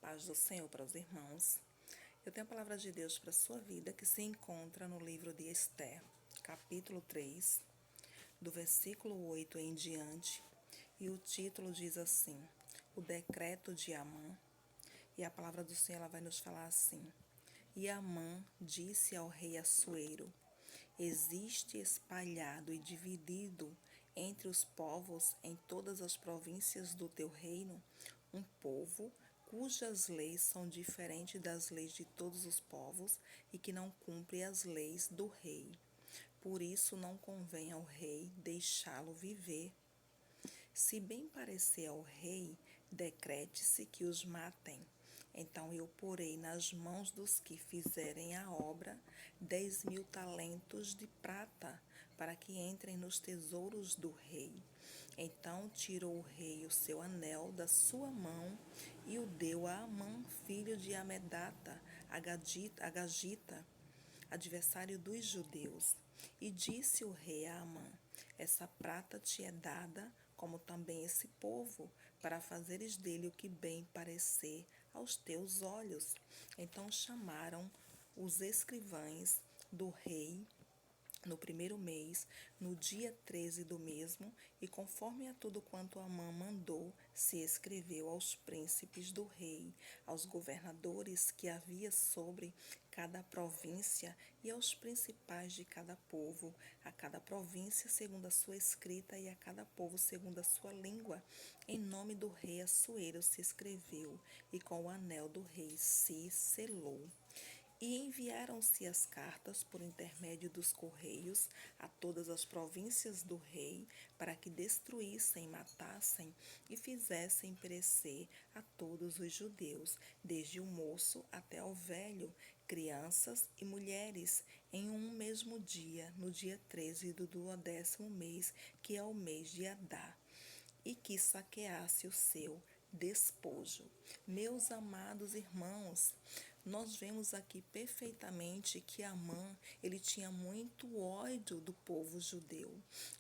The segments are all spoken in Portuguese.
paz do Senhor para os irmãos. Eu tenho a palavra de Deus para a sua vida que se encontra no livro de Esther, capítulo 3, do versículo 8 em diante. E o título diz assim: O decreto de Amã. E a palavra do Senhor ela vai nos falar assim: E Amã disse ao rei Assuero: Existe espalhado e dividido entre os povos em todas as províncias do teu reino um povo cujas leis são diferentes das leis de todos os povos e que não cumpre as leis do rei. Por isso não convém ao rei deixá-lo viver. Se bem parecer ao rei, decrete-se que os matem. Então eu porei nas mãos dos que fizerem a obra 10.000 talentos de prata, para que entrem nos tesouros do rei. Então tirou o rei o seu anel da sua mão e o deu a Amã, filho de Amedata, Agagita, adversário dos judeus. E disse o rei a Amã: Essa prata te é dada, como também esse povo, para fazeres dele o que bem parecer aos teus olhos. Então chamaram os escrivães do rei no primeiro mês, no dia 13 do mesmo, e conforme a tudo quanto Amã mandou, se escreveu aos príncipes do rei, aos governadores que havia sobre cada província e aos principais de cada povo, a cada província segundo a sua escrita e a cada povo segundo a sua língua. Em nome do rei Assuero se escreveu, e com o anel do rei se selou. E enviaram-se as cartas por intermédio dos correios a todas as províncias do rei, para que destruíssem, matassem e fizessem perecer a todos os judeus, desde o moço até ao velho, crianças e mulheres, em um mesmo dia, no dia 13 do 12º mês, que é o mês de Adar, e que saqueasse o seu despojo. Meus amados irmãos, nós vemos aqui perfeitamente que Amã, ele tinha muito ódio do povo judeu.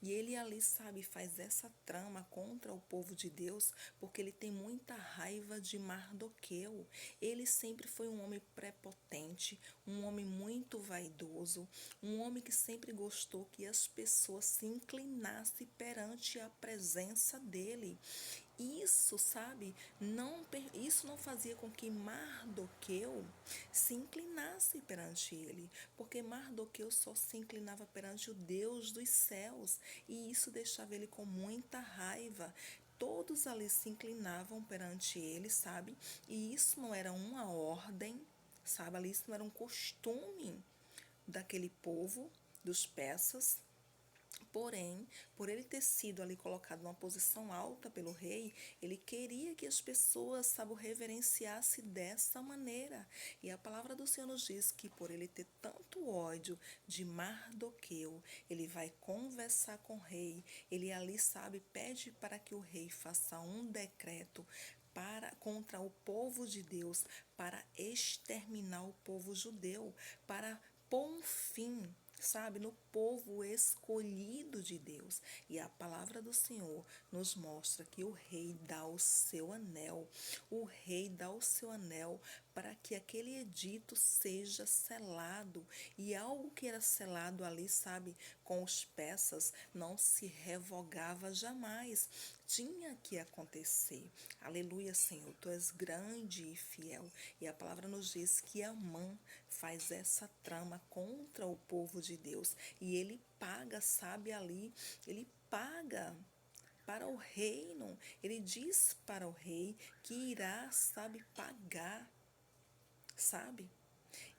E ele ali, sabe, faz essa trama contra o povo de Deus, porque ele tem muita raiva de Mardoqueu. Ele sempre foi um homem prepotente, um homem muito vaidoso, um homem que sempre gostou que as pessoas se inclinassem perante a presença dele. Isso, sabe, isso não fazia com que Mardoqueu se inclinasse perante ele, porque Mardoqueu só se inclinava perante o Deus dos céus, e isso deixava ele com muita raiva. Todos ali se inclinavam perante ele, sabe, e isso não era uma ordem, sabe, ali isso não era um costume daquele povo, dos persas. Porém, por ele ter sido ali colocado numa posição alta pelo rei, ele queria que as pessoas, sabe, o reverenciassem dessa maneira. E a palavra do Senhor nos diz que por ele ter tanto ódio de Mardoqueu, ele vai conversar com o rei. Ele ali, sabe, pede para que o rei faça um decreto contra o povo de Deus, para exterminar o povo judeu, para pôr um fim, sabe, no povo escolhido de Deus. E a palavra do Senhor nos mostra que o rei dá o seu anel. O rei dá o seu anel para que aquele edito seja selado. E algo que era selado ali, sabe, com os persas, não se revogava jamais. Tinha que acontecer. Aleluia, Senhor, tu és grande e fiel. E a palavra nos diz que Amã faz essa trama contra o povo de Deus. E ele paga, sabe, ali, ele paga para o reino. Ele diz para o rei que irá, sabe, pagar, sabe?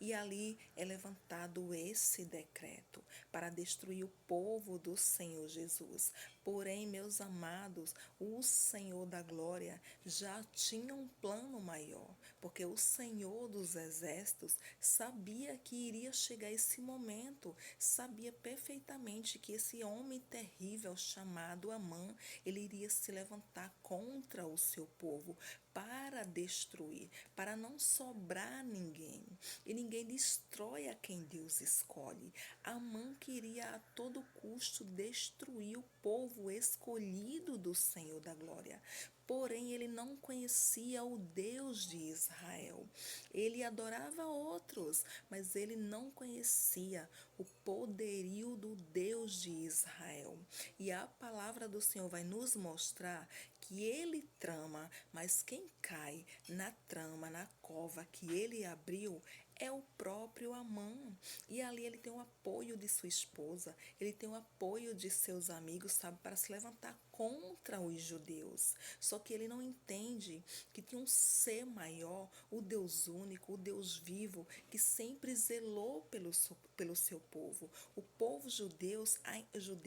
E ali é levantado esse decreto para destruir o povo do Senhor Jesus. Porém, meus amados, o Senhor da glória já tinha um plano maior, porque o Senhor dos exércitos sabia que iria chegar esse momento, sabia perfeitamente que esse homem terrível chamado Amã, ele iria se levantar contra o seu povo para destruir, para não sobrar ninguém. E ninguém ninguém destrói a quem Deus escolhe. Amã queria a todo custo destruir o povo escolhido do Senhor da glória. Porém, ele não conhecia o Deus de Israel. Ele adorava outros, mas ele não conhecia o poderio do Deus de Israel. E a palavra do Senhor vai nos mostrar que ele trama, mas quem cai na trama, na cova que ele abriu, é o próprio Amã. E ali ele tem o apoio de sua esposa, ele tem o apoio de seus amigos, sabe, para se levantar contra os judeus. Só que ele não entende que tem um ser maior, o Deus único, o Deus vivo, que sempre zelou pelo seu povo. O povo judeu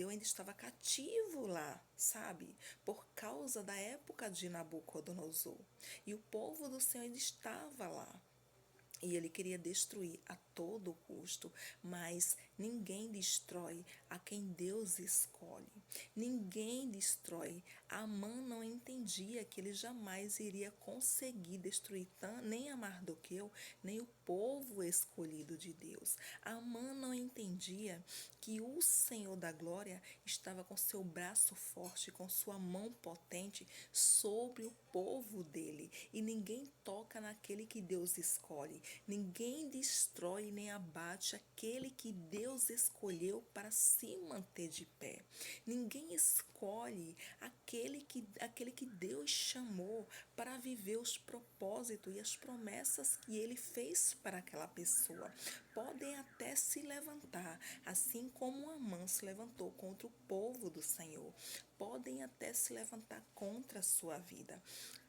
ainda estava cativo lá, sabe? Por causa da época de Nabucodonosor. E o povo do Senhor ainda estava lá. E ele queria destruir a todo custo, mas ninguém destrói a quem Deus escolhe. Ninguém destrói. Amã não entendia que ele jamais iria conseguir destruir nem a Mardoqueu, nem o povo escolhido de Deus. Amã não entendia que o Senhor da glória estava com seu braço forte, com sua mão potente sobre o povo dele. E ninguém toca naquele que Deus escolhe. Ninguém destrói nem abate aquele que Deus escolheu para se manter de pé. Ninguém escolhe aquele que Deus chamou para viver os propósitos e as promessas que ele fez para aquela pessoa. Podem até se levantar, assim como Amã se levantou contra o povo do Senhor. Podem até se levantar contra a sua vida.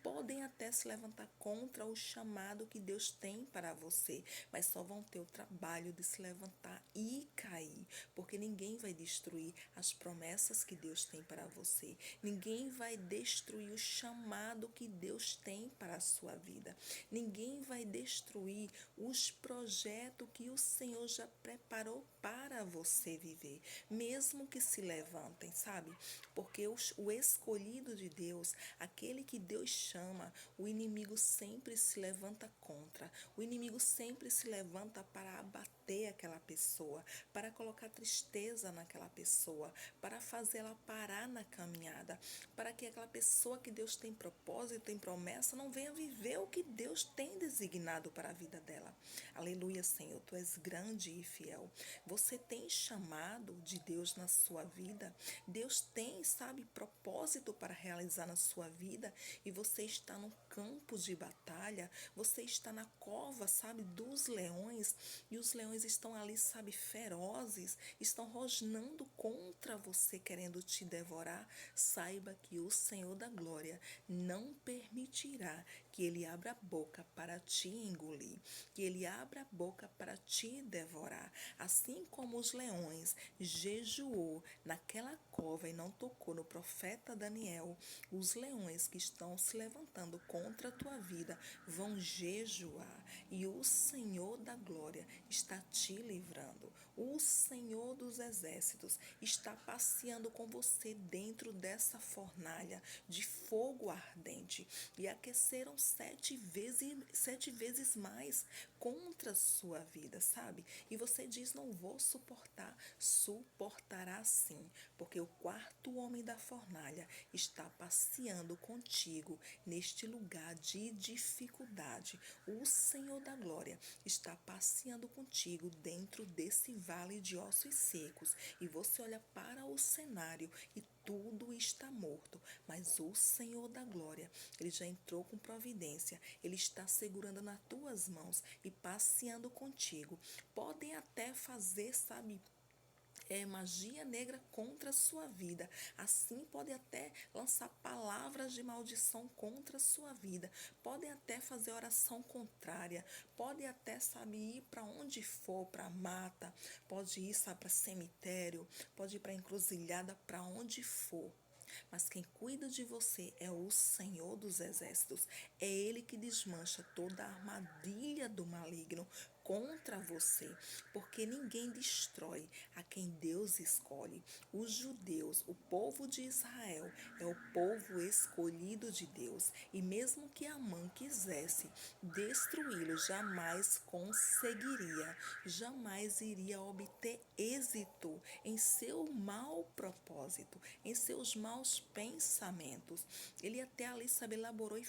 Podem até se levantar contra o chamado que Deus tem para você, mas só vão ter o trabalho de se levantar e cair, porque ninguém vai destruir as promessas que Deus tem para você. Ninguém vai destruir o chamado que Deus tem para a sua vida. Ninguém vai destruir os projetos que o Senhor já preparou para você viver, mesmo que se levantem, sabe? Porque o escolhido de Deus, aquele que Deus chama, o inimigo sempre se levanta contra. O inimigo sempre se levanta para abater aquela pessoa, para colocar tristeza naquela pessoa, para fazê-la parar na caminhada, para que aquela pessoa que Deus tem propósito, tem promessa, não venha viver o que Deus tem designado para a vida dela. Aleluia, Senhor, tu és grande e fiel. Você tem chamado de Deus na sua vida. Deus tem, sabe, propósito para realizar na sua vida, e você está no campo de batalha, você está na cova, sabe, dos leões, e os leões estão ali, sabe, ferozes, estão rosnando contra você, querendo te devorar. Saiba que o Senhor da glória não permitirá que ele abra a boca para te engolir, que ele abra a boca para te devorar. Assim como os leões jejuou naquela cova e não tocou no profeta Daniel, os leões que estão se levantando contra a tua vida vão jejuar, e o Senhor da glória está te livrando. O Senhor dos exércitos está passeando com você dentro dessa fornalha de fogo ardente, e aqueceram sete vezes mais contra a sua vida, sabe? E você diz: não vou suportar. Suportará sim, porque o quarto homem da fornalha está passeando contigo neste lugar de dificuldade. O Senhor da glória está passeando contigo dentro desse vale de ossos secos, e você olha para o cenário e tudo está morto, mas o Senhor da glória, ele já entrou com providência, ele está segurando nas tuas mãos e passeando contigo. Podem até fazer, sabe, magia negra contra a sua vida. Assim, pode até lançar palavras de maldição contra a sua vida. Podem até fazer oração contrária. Pode até, sabe, ir para onde for, para mata. Pode ir, sabe, para cemitério. Pode ir para encruzilhada, para onde for. Mas quem cuida de você é o Senhor dos exércitos. É Ele que desmancha toda a armadilha do maligno contra você, porque ninguém destrói a quem Deus escolhe. Os judeus, o povo de Israel, é o povo escolhido de Deus, e mesmo que Amã quisesse destruí-lo, jamais conseguiria, jamais iria obter êxito em seu mau propósito, em seus maus pensamentos. Ele até ali, sabe, elaborou e